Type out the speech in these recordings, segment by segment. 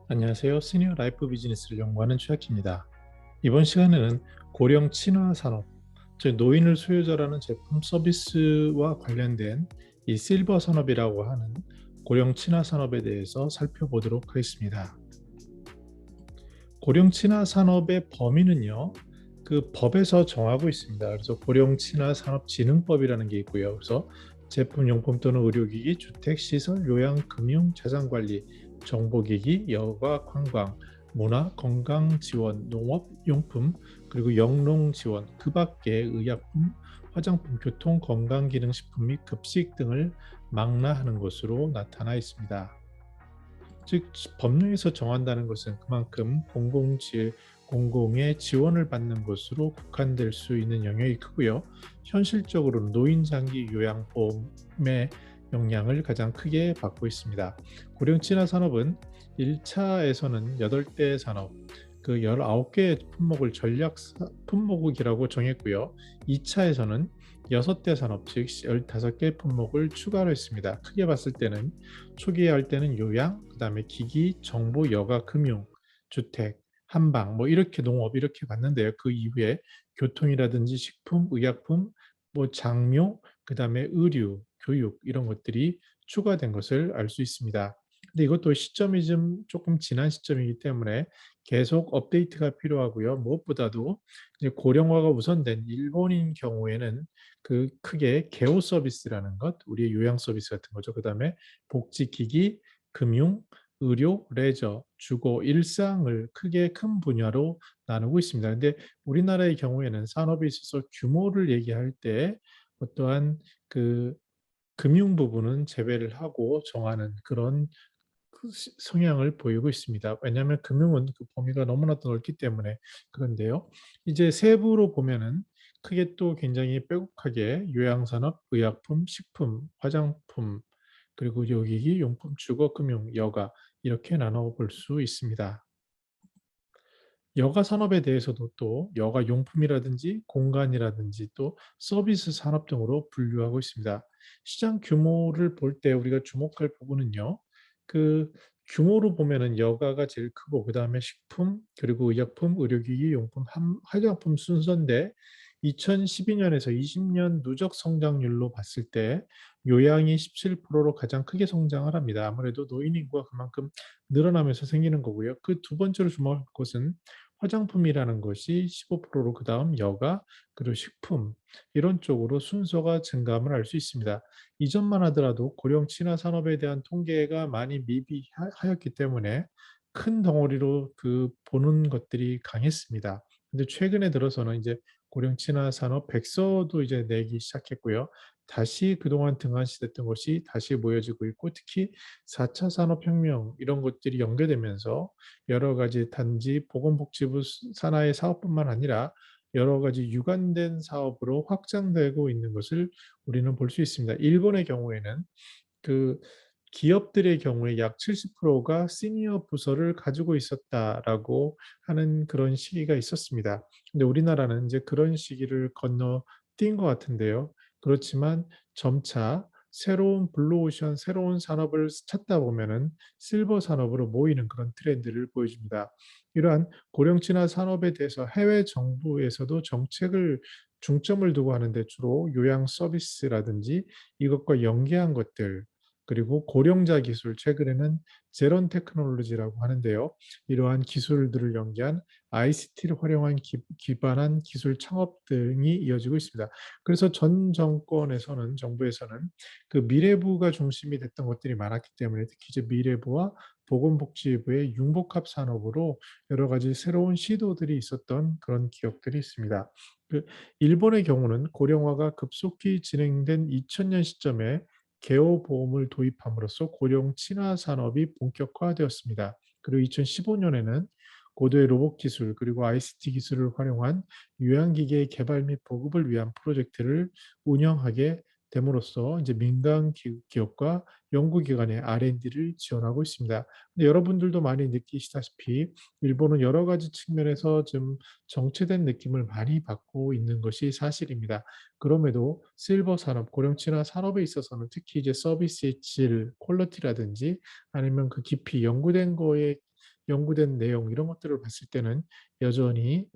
안녕하세요. 시니어 라이프 비즈니스를 연구하는 최학기입니다. 이번 시간에는 고령 친화 산업, 즉 노인을 수요자라는 제품 서비스와 관련된 이 실버 산업이라고 하는 고령 친화 산업에 대해서 살펴보도록 하겠습니다. 고령 친화 산업의 범위는요, 그 법에서 정하고 있습니다. 그래서 고령 친화 산업 진흥법이라는 게 있고요. 그래서 제품, 용품 또는 의료기기, 주택, 시설, 요양, 금융, 자산관리, 정보기기, 여가, 관광, 문화, 건강 지원, 농업, 용품, 그리고 영농 지원, 그 밖에 의약품, 화장품, 교통, 건강기능식품 및 급식 등을 망라하는 것으로 나타나 있습니다. 즉 법령에서 정한다는 것은 그만큼 공공의 지원을 받는 것으로 국한될 수 있는 영역이 크고요. 현실적으로는 노인 장기 요양보험의 영향을 가장 크게 받고 있습니다. 고령 친화 산업은 1차에서는 8대 산업, 그 19개의 품목을 전략 품목이라고 정했고요. 2차에서는 6대 산업, 즉 15개 품목을 추가로 했습니다. 크게 봤을 때는 초기에 할 때는 요양, 그다음에 기기, 정보, 여가, 금융, 주택, 한방, 뭐 이렇게 농업 이렇게 봤는데요. 그 이후에 교통이라든지 식품, 의약품, 뭐 장묘, 그다음에 의류, 교육 이런 것들이 추가된 것을 알 수 있습니다. 근데 이것도 시점이 좀 조금 지난 시점이기 때문에 계속 업데이트가 필요하고요. 무엇보다도 이제 고령화가 우선된 일본인 경우에는 그 크게 개호 서비스라는 것, 우리의 요양 서비스 같은 거죠. 그다음에 복지기기, 금융, 의료, 레저, 주거, 일상을 크게 큰 분야로 나누고 있습니다. 근데 우리나라의 경우에는 산업에 있어서 규모를 얘기할 때 어떠한 그 금융 부분은 제외를 하고 정하는 그런 성향을 보이고 있습니다. 왜냐하면 금융은 그 범위가 너무나도 넓기 때문에 그런데요. 이제 세부로 보면은 크게 또 굉장히 빼곡하게 요양산업, 의약품, 식품, 화장품, 그리고 의료기기, 용품, 주거, 금융, 여가 이렇게 나눠 볼 수 있습니다. 여가 산업에 대해서도 또 여가 용품이라든지 공간이라든지 또 서비스 산업 등으로 분류하고 있습니다. 시장 규모를 볼 때 우리가 주목할 부분은요. 그 규모로 보면은 여가가 제일 크고 그다음에 식품, 그리고 의약품, 의료기기, 용품, 화장품 순서인데 2012년에서 20년 누적 성장률로 봤을 때 요양이 17%로 가장 크게 성장을 합니다. 아무래도 노인 인구가 그만큼 늘어나면서 생기는 거고요. 그 두 번째로 주목할 것은 화장품이라는 것이 15%로 그다음 여가 그리고 식품 이런 쪽으로 순서가 증감을 할 수 있습니다. 이전만 하더라도 고령 친화 산업에 대한 통계가 많이 미비하였기 때문에 큰 덩어리로 그 보는 것들이 강했습니다. 근데 최근에 들어서는 이제 고령 친화 산업 백서도 이제 내기 시작했고요. 다시 그동안 등한시됐던 것이 다시 모여지고 있고 특히 4차 산업혁명 이런 것들이 연계되면서 여러 가지 단지 보건복지부 산하의 사업뿐만 아니라 여러 가지 유관된 사업으로 확장되고 있는 것을 우리는 볼 수 있습니다. 일본의 경우에는 그 기업들의 경우에 약 70%가 시니어 부서를 가지고 있었다라고 하는 그런 시기가 있었습니다. 근데 우리나라는 이제 그런 시기를 건너뛴 것 같은데요. 그렇지만 점차 새로운 블루오션, 새로운 산업을 찾다 보면은 실버 산업으로 모이는 그런 트렌드를 보여줍니다. 이러한 고령 친화 산업에 대해서 해외 정부에서도 정책을 중점을 두고 하는데 주로 요양 서비스라든지 이것과 연계한 것들 그리고 고령자 기술, 최근에는 제론 테크놀로지라고 하는데요. 이러한 기술들을 연계한 ICT를 활용한 기반한 기술 창업 등이 이어지고 있습니다. 그래서 전 정권에서는 정부에서는 그 미래부가 중심이 됐던 것들이 많았기 때문에 특히 이제 미래부와 보건복지부의 융복합 산업으로 여러 가지 새로운 시도들이 있었던 그런 기억들이 있습니다. 그 일본의 경우는 고령화가 급속히 진행된 2000년 시점에 개호보험을 도입함으로써 고령 친화 산업이 본격화되었습니다. 그리고 2015년에는 고도의 로봇 기술 그리고 ICT 기술을 활용한 요양기계 개발 및 보급을 위한 프로젝트를 운영하게 됨으로써 이제 민간 기업과 연구기관의 R&D를 지원하고 있습니다. 근데 여러분들도 많이 느끼시다시피 일본은 여러 가지 측면에서 좀 정체된 느낌을 많이 받고 있는 것이 사실입니다. 그럼에도 실버 산업, 고령 친화 산업에 있어서는 특히 이제 서비스의 질, 퀄리티라든지 아니면 그 깊이 연구된 거에 연구된 내용 이런 것들을 봤을 때는 여전히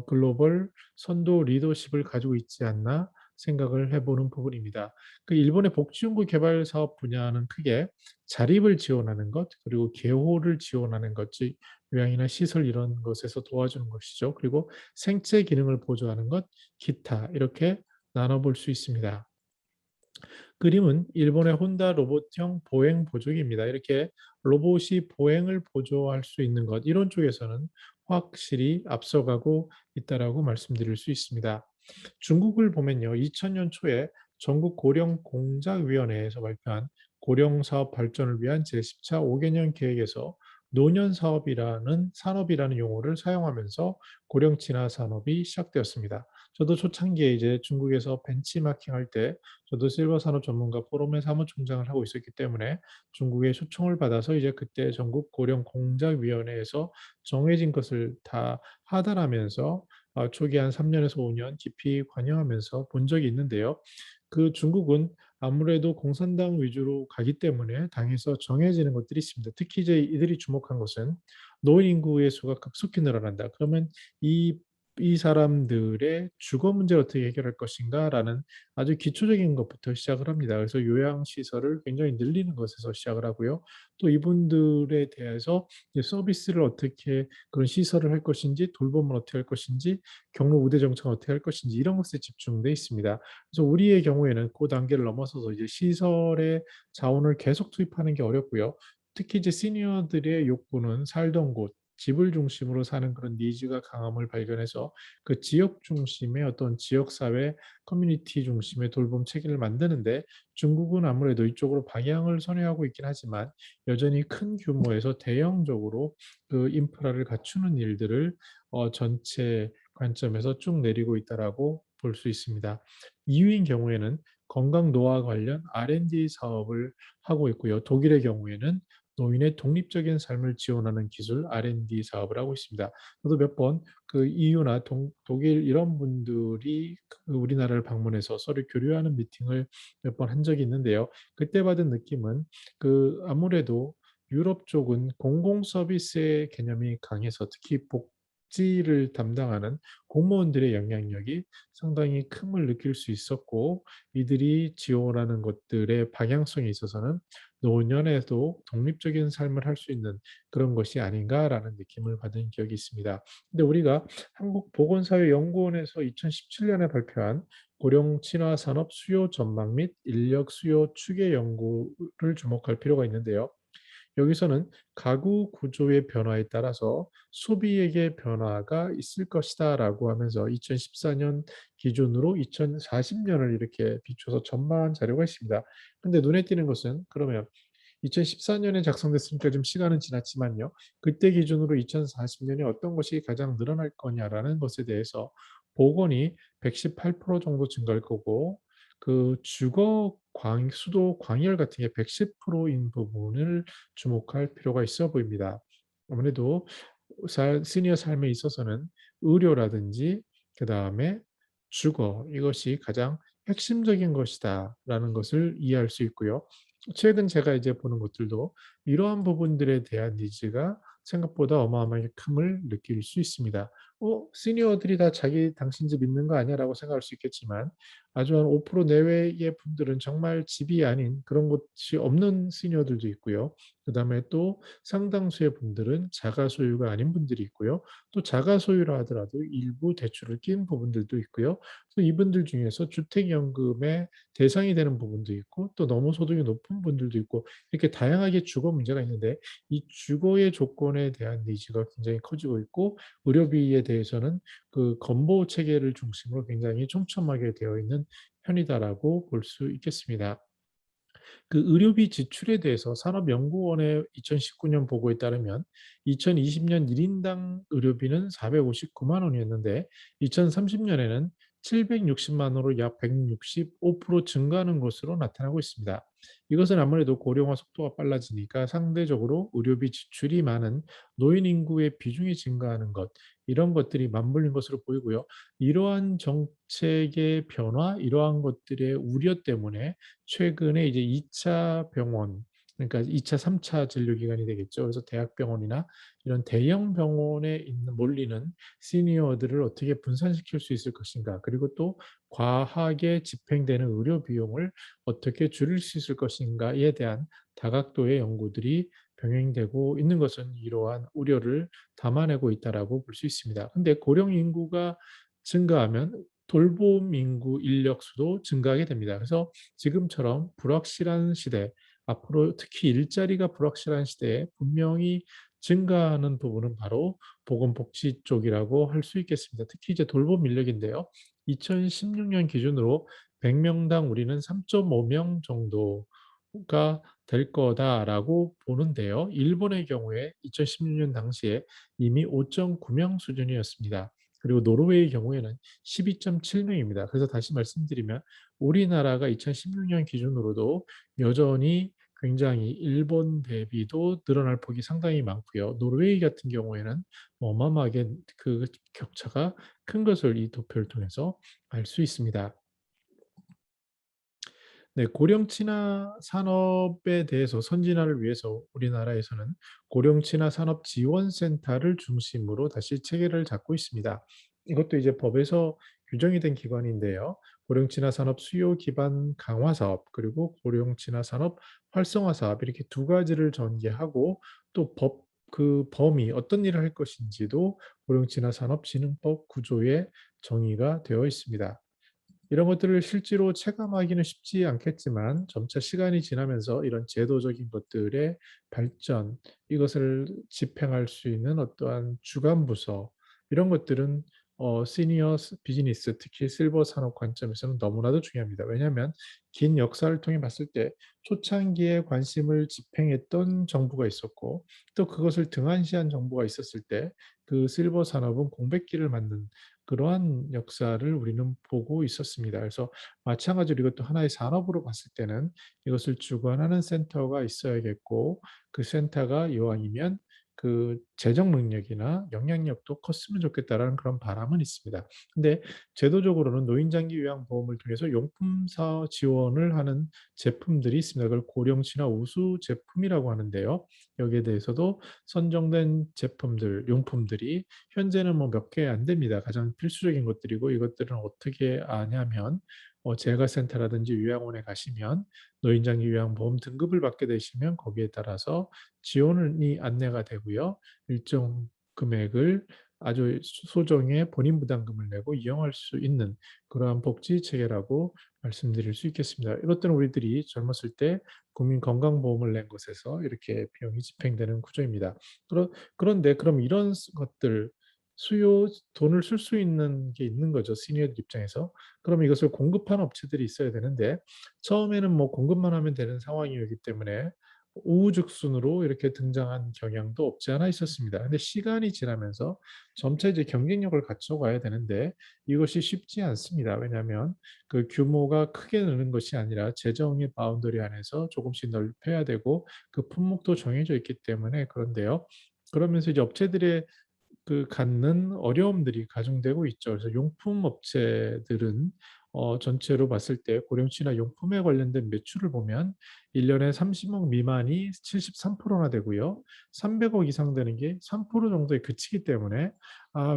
글로벌 선도 리더십을 가지고 있지 않나 생각을 해보는 부분입니다. 그 일본의 복지연구 개발 사업 분야는 크게 자립을 지원하는 것, 그리고 개호를 지원하는 것, 즉 요양이나 시설 이런 것에서 도와주는 것이죠. 그리고 생체 기능을 보조하는 것, 기타 이렇게 나눠볼 수 있습니다. 그림은 일본의 혼다 로봇형 보행 보조기입니다. 이렇게 로봇이 보행을 보조할 수 있는 것, 이런 쪽에서는 확실히 앞서가고 있다라고 말씀드릴 수 있습니다. 중국을 보면요, 2000년 초에 전국 고령 공작위원회에서 발표한 고령 사업 발전을 위한 제10차 5개년 계획에서 노년 사업이라는 산업이라는 용어를 사용하면서 고령 친화 산업이 시작되었습니다. 저도 초창기에 이제 중국에서 벤치마킹 할 때 저도 실버 산업 전문가 포럼의 사무총장을 하고 있었기 때문에 중국의 초청을 받아서 이제 그때 전국 고령 공작위원회에서 정해진 것을 다 하달하면서 초기 한 3년에서 5년 깊이 관여하면서 본 적이 있는데요. 그 중국은 아무래도 공산당 위주로 가기 때문에 당에서 정해지는 것들이 있습니다. 특히 이제 이들이 주목한 것은 노인 인구의 수가 급속히 늘어난다. 그러면 이 이 사람들의 주거 문제를 어떻게 해결할 것인가라는 아주 기초적인 것부터 시작을 합니다. 그래서 요양시설을 굉장히 늘리는 것에서 시작을 하고요. 또 이분들에 대해서 서비스를 어떻게 그런 시설을 할 것인지, 돌봄을 어떻게 할 것인지, 경로 우대 정책을 어떻게 할 것인지 이런 것에 집중돼 있습니다. 그래서 우리의 경우에는 그 단계를 넘어서서 이제 시설에 자원을 계속 투입하는 게 어렵고요. 특히 이제 시니어들의 욕구는 살던 곳, 집을 중심으로 사는 그런 니즈가 강함을 발견해서 그 지역 중심의 어떤 지역사회 커뮤니티 중심의 돌봄 체계를 만드는데 중국은 아무래도 이쪽으로 방향을 선회하고 있긴 하지만 여전히 큰 규모에서 대형적으로 그 인프라를 갖추는 일들을 전체 관점에서 쭉 내리고 있다라고 볼 수 있습니다. EU인 경우에는 건강 노화 관련 R&D 사업을 하고 있고요. 독일의 경우에는 노인의 독립적인 삶을 지원하는 기술 R&D 사업을 하고 있습니다. 저도 몇 번 그 EU나 독일 이런 분들이 그 우리나라를 방문해서 서로 교류하는 미팅을 몇 번 한 적이 있는데요. 그때 받은 느낌은 그 아무래도 유럽 쪽은 공공 서비스의 개념이 강해서 특히 복지를 담당하는 공무원들의 영향력이 상당히 큼을 느낄 수 있었고 이들이 지원하는 것들의 방향성에 있어서는 노년에도 독립적인 삶을 할 수 있는 그런 것이 아닌가라는 느낌을 받은 기억이 있습니다. 근데 우리가 한국보건사회연구원에서 2017년에 발표한 고령 친화 산업 수요 전망 및 인력 수요 추계 연구를 주목할 필요가 있는데요. 여기서는 가구 구조의 변화에 따라서 소비액의 변화가 있을 것이다라고 하면서 2014년 기준으로 2040년을 이렇게 비춰서 전망한 자료가 있습니다. 근데 눈에 띄는 것은 그러면 2014년에 작성됐으니까 좀 시간은 지났지만요. 그때 기준으로 2040년에 어떤 것이 가장 늘어날 거냐라는 것에 대해서 보건이 118% 정도 증가할 거고 그 주거 수도 광열 같은 게 110%인 부분을 주목할 필요가 있어 보입니다. 아무래도 시니어 삶에 있어서는 의료라든지 그다음에 주거 이것이 가장 핵심적인 것이다라는 것을 이해할 수 있고요. 최근 제가 이제 보는 것들도 이러한 부분들에 대한 니즈가 생각보다 어마어마하게 큼을 느낄 수 있습니다. 시니어들이 다 자기 당신 집 있는 거 아니야라고 생각할 수 있겠지만 아주 한 5% 내외의 분들은 정말 집이 아닌 그런 곳이 없는 시니어들도 있고요. 그다음에 또 상당수의 분들은 자가 소유가 아닌 분들이 있고요. 또 자가 소유라 하더라도 일부 대출을 낀 부분들도 있고요. 또 이분들 중에서 주택연금의 대상이 되는 부분도 있고 또 너무 소득이 높은 분들도 있고 이렇게 다양하게 주거 문제가 있는데 이 주거의 조건에 대한 니즈가 굉장히 커지고 있고 의료비에 대해서는 그 건보 체계를 중심으로 굉장히 촘촘하게 되어 있는 편이다라고 볼 수 있겠습니다. 그 의료비 지출에 대해서 산업연구원의 2019년 보고에 따르면 2020년 1인당 의료비는 459만 원이었는데 2030년에는 760만 원으로 약 165% 증가하는 것으로 나타나고 있습니다. 이것은 아무래도 고령화 속도가 빨라지니까 상대적으로 의료비 지출이 많은 노인 인구의 비중이 증가하는 것, 이런 것들이 맞물린 것으로 보이고요. 이러한 정책의 변화, 이러한 것들의 우려 때문에 최근에 이제 2차 병원 그러니까 2차, 3차 진료 기간이 되겠죠. 그래서 대학병원이나 이런 대형 병원에 있는 몰리는 시니어들을 어떻게 분산시킬 수 있을 것인가. 그리고 또 과하게 집행되는 의료 비용을 어떻게 줄일 수 있을 것인가에 대한 다각도의 연구들이 병행되고 있는 것은 이러한 우려를 담아내고 있다라고 볼 수 있습니다. 근데 고령 인구가 증가하면 돌봄 인구 인력 수도 증가하게 됩니다. 그래서 지금처럼 불확실한 시대, 앞으로 특히 일자리가 불확실한 시대에 분명히 증가하는 부분은 바로 보건복지 쪽이라고 할 수 있겠습니다. 특히 이제 돌봄 인력인데요. 2016년 기준으로 100명당 우리는 3.5명 정도가 될 거다라고 보는데요. 일본의 경우에 2016년 당시에 이미 5.9명 수준이었습니다. 그리고 노르웨이의 경우에는 12.7명입니다. 그래서 다시 말씀드리면 우리나라가 2016년 기준으로도 여전히 굉장히 일본 대비도 늘어날 폭이 상당히 많고요. 노르웨이 같은 경우에는 어마어마하게 그 격차가 큰 것을 이 도표를 통해서 알 수 있습니다. 네, 고령 친화 산업에 대해서 선진화를 위해서 우리나라에서는 고령 친화 산업 지원센터를 중심으로 다시 체계를 잡고 있습니다. 이것도 이제 법에서 규정이 된 기관인데요. 고령 친화 산업 수요 기반 강화 사업 그리고 고령 친화 산업 활성화 사업 이렇게 두 가지를 전개하고 또 법 그 범위 어떤 일을 할 것인지도 고령 친화 산업 진흥법 구조에 정의가 되어 있습니다. 이런 것들을 실제로 체감하기는 쉽지 않겠지만 점차 시간이 지나면서 이런 제도적인 것들의 발전, 이것을 집행할 수 있는 어떠한 주간 부서 이런 것들은 시니어 비즈니스 특히 실버 산업 관점에서는 너무나도 중요합니다. 왜냐하면 긴 역사를 통해 봤을 때 초창기에 관심을 집행했던 정부가 있었고 또 그것을 등한시한 정부가 있었을 때 그 실버 산업은 공백기를 맞는 그러한 역사를 우리는 보고 있었습니다. 그래서 마찬가지로 이것도 하나의 산업으로 봤을 때는 이것을 주관하는 센터가 있어야겠고 그 센터가 이왕이면 그 재정 능력이나 영향력도 컸으면 좋겠다라는 그런 바람은 있습니다. 근데 제도적으로는 노인장기 요양보험을 통해서 용품사 지원을 하는 제품들이 있습니다. 그걸 고령친화 우수 제품이라고 하는데요. 여기에 대해서도 선정된 제품들, 용품들이 현재는 뭐 몇 개 안 됩니다. 가장 필수적인 것들이고 이것들은 어떻게 아냐면 재가센터라든지 요양원에 가시면 노인장기 요양보험 등급을 받게 되시면 거기에 따라서 지원이 안내가 되고요. 일정 금액을 아주 소정의 본인 부담금을 내고 이용할 수 있는 그러한 복지 체계라고 말씀드릴 수 있겠습니다. 이것들은 우리들이 젊었을 때 국민건강보험을 낸 것에서 이렇게 비용이 집행되는 구조입니다. 그런데 그럼 이런 것들 수요 돈을 쓸 수 있는 게 있는 거죠. 시니어들 입장에서. 그럼 이것을 공급하는 업체들이 있어야 되는데 처음에는 뭐 공급만 하면 되는 상황이었기 때문에 우후죽순으로 이렇게 등장한 경향도 없지 않아 있었습니다. 근데 시간이 지나면서 점차 이제 경쟁력을 갖춰가야 되는데 이것이 쉽지 않습니다. 왜냐하면 그 규모가 크게 느는 것이 아니라 재정의 바운더리 안에서 조금씩 넓혀야 되고 그 품목도 정해져 있기 때문에 그런데요. 그러면서 이제 업체들의 그 갖는 어려움들이 가중되고 있죠. 그래서 용품 업체들은 전체로 봤을 때 고령치나 용품에 관련된 매출을 보면 1년에 30억 미만이 73%나 되고요. 300억 이상 되는 게 3% 정도에 그치기 때문에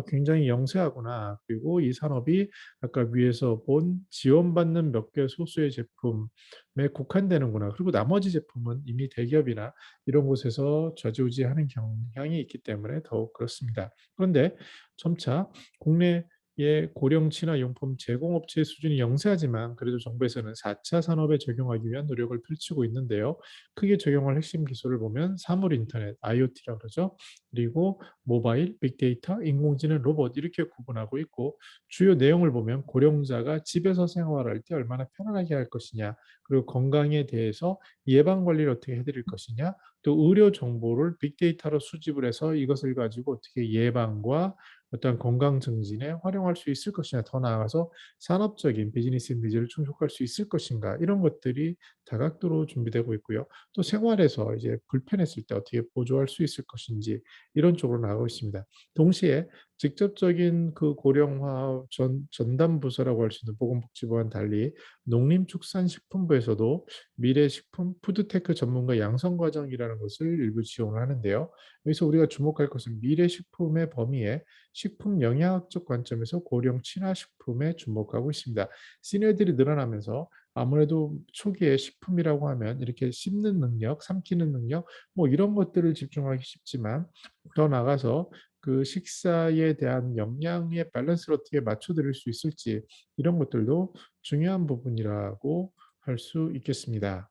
굉장히 영세하구나. 그리고 이 산업이 아까 위에서 본 지원받는 몇 개 소수의 제품에 국한되는구나. 그리고 나머지 제품은 이미 대기업이나 이런 곳에서 좌지우지하는 경향이 있기 때문에 더욱 그렇습니다. 그런데 점차 국내의 고령 친화 용품 제공업체 수준이 영세하지만 그래도 정부에서는 4차 산업에 적용하기 위한 노력을 펼치고 있는데요. 크게 적용할 핵심 기술을 보면 사물 인터넷, IoT라고 그러죠. 그리고 모바일, 빅데이터, 인공지능, 로봇 이렇게 구분하고 있고 주요 내용을 보면 고령자가 집에서 생활할 때 얼마나 편안하게 할 것이냐, 그리고 건강에 대해서 예방 관리를 어떻게 해드릴 것이냐, 또 의료 정보를 빅데이터로 수집을 해서 이것을 가지고 어떻게 예방과 어떤 건강 증진에 활용할 수 있을 것이냐, 더 나아가서 산업적인 비즈니스 니즈를 충족할 수 있을 것인가, 이런 것들이 다각도로 준비되고 있고요. 또 생활에서 이제 불편했을 때 어떻게 보조할 수 있을 것인지 이런 쪽으로 나가고 있습니다. 동시에 직접적인 그 고령화 전담 부서라고 할 수 있는 보건복지부와는 달리 농림축산식품부에서도 미래식품 푸드테크 전문가 양성과정이라는 것을 일부 지원을 하는데요. 여기서 우리가 주목할 것은 미래식품의 범위에 식품 영양학적 관점에서 고령 친화식품에 주목하고 있습니다. 시니어들이 늘어나면서 아무래도 초기에 식품이라고 하면 이렇게 씹는 능력, 삼키는 능력 뭐 이런 것들을 집중하기 쉽지만 더 나가서 그 식사에 대한 영양의 밸런스를 어떻게 맞춰드릴 수 있을지 이런 것들도 중요한 부분이라고 할 수 있겠습니다.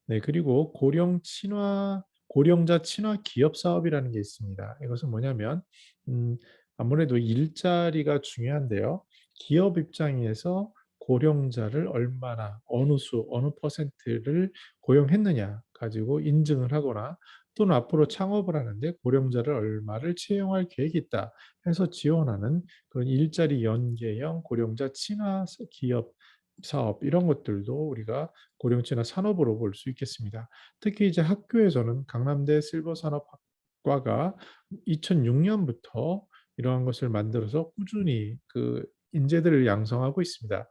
네, 그리고 고령자 친화 기업 사업이라는 게 있습니다. 이것은 뭐냐면 음, 아무래도 일자리가 중요한데요. 기업 입장에서 고령자를 얼마나 어느 퍼센트를 고용했느냐 가지고 인증을 하거나 또는 앞으로 창업을 하는데 고령자를 얼마를 채용할 계획이 있다 해서 지원하는 그런 일자리 연계형 고령자 친화 기업 사업 이런 것들도 우리가 고령층이나 산업으로 볼 수 있겠습니다. 특히 이제 학교에서는 강남대 실버산업학과가 2006년부터 이러한 것을 만들어서 꾸준히 그 인재들을 양성하고 있습니다.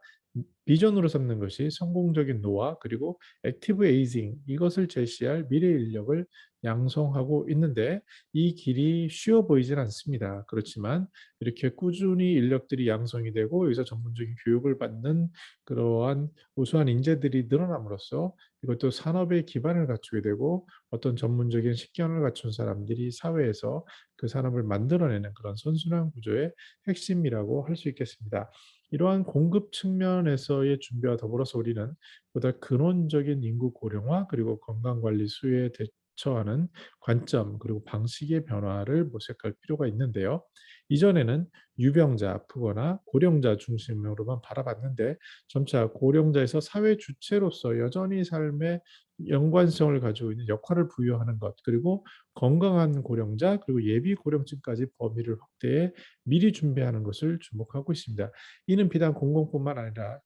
비전으로 삼는 것이 성공적인 노화 그리고 액티브 에이징 이것을 제시할 미래 인력을 양성하고 있는데 이 길이 쉬워 보이진 않습니다. 그렇지만 이렇게 꾸준히 인력들이 양성이 되고 여기서 전문적인 교육을 받는 그러한 우수한 인재들이 늘어남으로써 이것도 산업의 기반을 갖추게 되고 어떤 전문적인 식견을 갖춘 사람들이 사회에서 그 산업을 만들어내는 그런 선순환 구조의 핵심이라고 할 수 있겠습니다. 이러한 공급 측면에서의 준비와 더불어서 우리는 보다 근원적인 인구 고령화 그리고 건강관리 수요에 대처하는 관점 그리고 방식의 변화를 모색할 필요가 있는데요. 이전에는 유병자, 아프거나 고령자 중심으로만 바라봤는데 점차 고령자에서 사회 주체로서 여전히 삶의 연관성을 가지고 있는 역할을 부여하는 것 그리고 건강한 고령자 그리고 예비 고령층까지 범위를 확대해 미리 준비하는 것을 주목하고 있습니다. 이는 비단 공공뿐만 아니라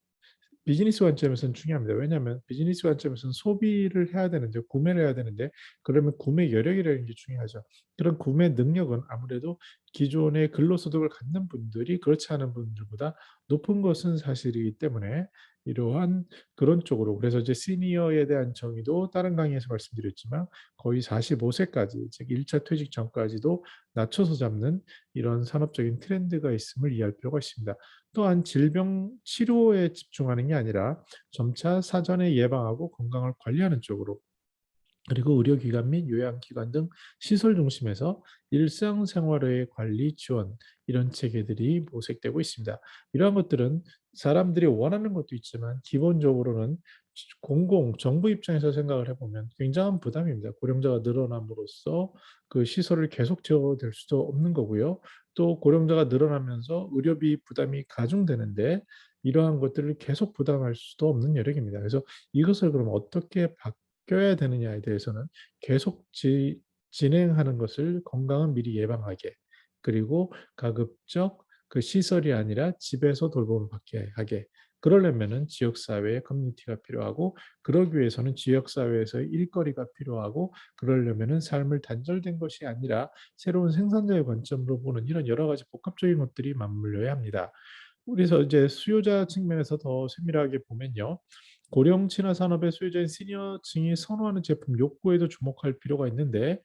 비즈니스 관점에서는 중요합니다. 왜냐하면 비즈니스 관점에서는 소비를 해야 되는데 구매를 해야 되는데 그러면 구매 여력이라는 게 중요하죠. 그런 구매 능력은 아무래도 기존의 근로소득을 갖는 분들이 그렇지 않은 분들보다 높은 것은 사실이기 때문에 이러한 그런 쪽으로 그래서 이제 시니어에 대한 정의도 다른 강의에서 말씀드렸지만 거의 45세까지 즉 1차 퇴직 전까지도 낮춰서 잡는 이런 산업적인 트렌드가 있음을 이해할 필요가 있습니다. 또한 질병 치료에 집중하는 게 아니라 점차 사전에 예방하고 건강을 관리하는 쪽으로 그리고 의료기관 및 요양기관 등 시설 중심에서 일상생활의 관리 지원 이런 체계들이 모색되고 있습니다. 이러한 것들은 사람들이 원하는 것도 있지만 기본적으로는 정부 입장에서 생각을 해보면 굉장한 부담입니다. 고령자가 늘어남으로써 그 시설을 계속 지어될 수도 없는 거고요. 또 고령자가 늘어나면서 의료비 부담이 가중되는데 이러한 것들을 계속 부담할 수도 없는 여력입니다. 그래서 이것을 그럼 어떻게 껴야 되느냐에 대해서는 계속 진행하는 것을 건강은 미리 예방하게 그리고 가급적 그 시설이 아니라 집에서 돌봄을 받게 하게 그러려면은 지역사회의 커뮤니티가 필요하고 그러기 위해서는 지역사회에서의 일거리가 필요하고 그러려면은 삶을 단절된 것이 아니라 새로운 생산자의 관점으로 보는 이런 여러 가지 복합적인 것들이 맞물려야 합니다. 그래서 이제 수요자 측면에서 더 세밀하게 보면요. 고령 친화 산업의 수요자인 시니어층이 선호하는 제품 욕구에도 주목할 필요가 있는데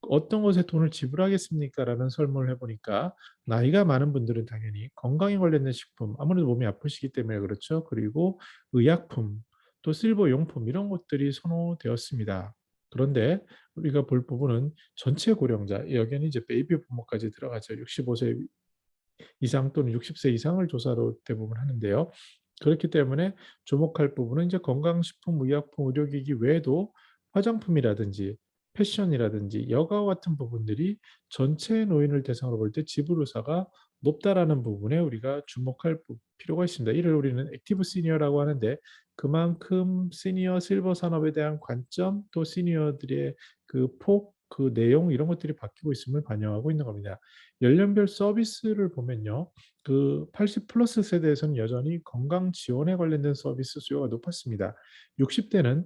어떤 것에 돈을 지불하겠습니까? 라는 설문을 해보니까 나이가 많은 분들은 당연히 건강에 관련된 식품, 아무래도 몸이 아프시기 때문에 그렇죠. 그리고 의약품, 또 실버 용품 이런 것들이 선호되었습니다. 그런데 우리가 볼 부분은 전체 고령자, 여기는 이제 베이비 부모까지 들어가죠. 65세 이상 또는 60세 이상을 조사로 대부분 하는데요. 그렇기 때문에 주목할 부분은 이제 건강식품, 의약품, 의료기기 외에도 화장품이라든지 패션이라든지 여가와 같은 부분들이 전체 노인을 대상으로 볼 때 지불 의사가 높다라는 부분에 우리가 주목할 필요가 있습니다. 이를 우리는 액티브 시니어라고 하는데 그만큼 시니어 실버 산업에 대한 관점 또 시니어들의 그 폭, 그 내용 이런 것들이 바뀌고 있음을 반영하고 있는 겁니다. 연령별 서비스를 보면요. 그 80 플러스 세대에서는 여전히 건강 지원에 관련된 서비스 수요가 높았습니다. 60대는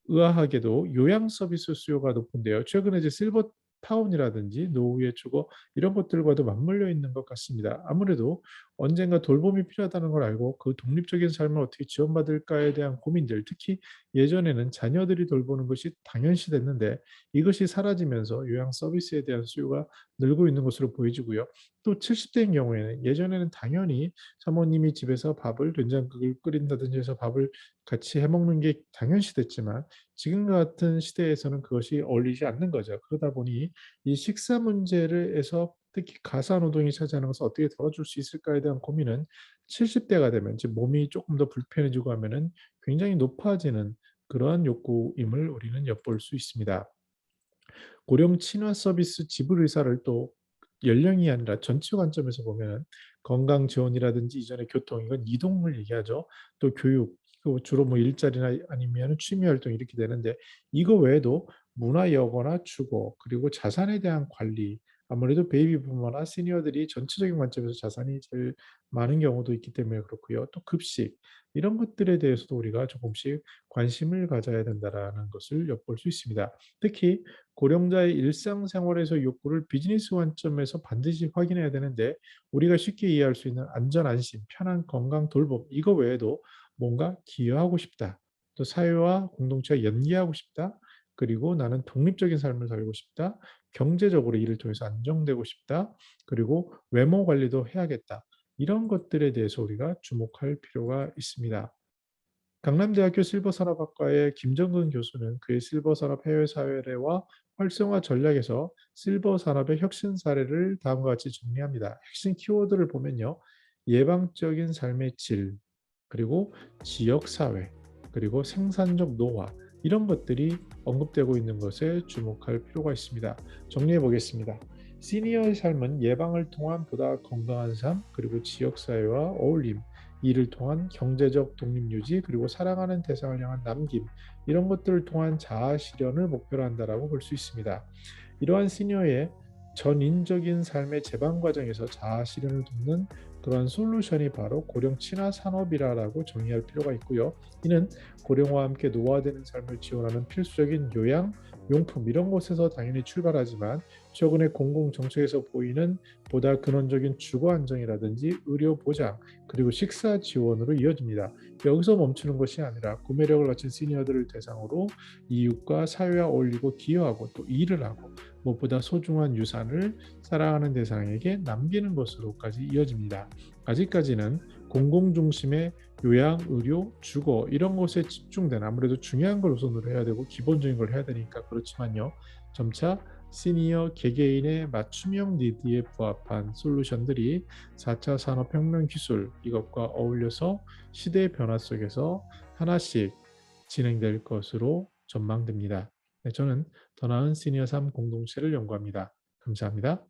의아하게도 요양 서비스 수요가 높은데요. 최근에 이제 실버 타운이라든지 노후의 주거 이런 것들과도 맞물려 있는 것 같습니다. 아무래도 언젠가 돌봄이 필요하다는 걸 알고 그 독립적인 삶을 어떻게 지원받을까에 대한 고민들, 특히 예전에는 자녀들이 돌보는 것이 당연시됐는데 이것이 사라지면서 요양 서비스에 대한 수요가 늘고 있는 것으로 보여지고요. 또 70대인 경우에는 예전에는 당연히 사모님이 집에서 밥을 된장국을 끓인다든지 해서 밥을 같이 해 먹는 게 당연시됐지만 지금 같은 시대에서는 그것이 어울리지 않는 거죠. 그러다 보니 이 식사 문제를 해서 특히 가사 노동이 차지하는 것을 어떻게 덜어줄 수 있을까에 대한 고민은 70대가 되면 이제 몸이 조금 더 불편해지고 하면은 굉장히 높아지는 그러한 욕구임을 우리는 엿볼 수 있습니다. 고령 친화 서비스 지불 의사를 또 연령이 아니라 전체 관점에서 보면은 건강 지원이라든지 이전에 교통 이건 이동을 얘기하죠. 또 교육 그 주로 뭐 일자리나 아니면은 취미 활동 이렇게 되는데 이거 외에도 문화 여거나 주거 그리고 자산에 대한 관리 아무래도 베이비 부머나 시니어들이 전체적인 관점에서 자산이 제일 많은 경우도 있기 때문에 그렇고요. 또 급식 이런 것들에 대해서도 우리가 조금씩 관심을 가져야 된다라는 것을 엿볼 수 있습니다. 특히 고령자의 일상생활에서 욕구를 비즈니스 관점에서 반드시 확인해야 되는데 우리가 쉽게 이해할 수 있는 안전, 안심, 편한 건강, 돌봄 이거 외에도 뭔가 기여하고 싶다. 또 사회와 공동체와 연계하고 싶다. 그리고 나는 독립적인 삶을 살고 싶다. 경제적으로 이를 통해서 안정되고 싶다. 그리고 외모 관리도 해야겠다. 이런 것들에 대해서 우리가 주목할 필요가 있습니다. 강남대학교 실버산업학과의 김정근 교수는 그의 실버산업 해외 사례와 활성화 전략에서 실버산업의 혁신 사례를 다음과 같이 정리합니다. 핵심 키워드를 보면요. 예방적인 삶의 질, 그리고 지역사회, 그리고 생산적 노화 이런 것들이 언급되고 있는 것에 주목할 필요가 있습니다. 정리해 보겠습니다. 시니어의 삶은 예방을 통한 보다 건강한 삶, 그리고 지역사회와 어울림, 이를 통한 경제적 독립 유지 그리고 사랑하는 대상을 향한 남김 이런 것들을 통한 자아 실현을 목표로 한다라고 볼 수 있습니다. 이러한 시니어의 전인적인 삶의 제방 과정에서 자아 실현을 돕는 그런 솔루션이 바로 고령 친화 산업이라고 정의할 필요가 있고요. 이는 고령화와 함께 노화되는 삶을 지원하는 필수적인 요양, 용품 이런 곳에서 당연히 출발하지만 최근의 공공 정책에서 보이는 보다 근원적인 주거 안정이라든지 의료 보장 그리고 식사 지원으로 이어집니다. 여기서 멈추는 것이 아니라 구매력을 갖춘 시니어들을 대상으로 이웃과 사회와 어울리고 기여하고 또 일을 하고 무엇보다 소중한 유산을 사랑하는 대상에게 남기는 것으로까지 이어집니다. 아직까지는 공공 중심의 요양, 의료, 주거 이런 것에 집중된 아무래도 중요한 걸 우선으로 해야 되고 기본적인 걸 해야 되니까 그렇지만요. 점차 시니어 개개인의 맞춤형 니드에 부합한 솔루션들이 4차 산업혁명 기술 이것과 어울려서 시대의 변화 속에서 하나씩 진행될 것으로 전망됩니다. 네, 저는 더 나은 시니어 삶 공동체를 연구합니다. 감사합니다.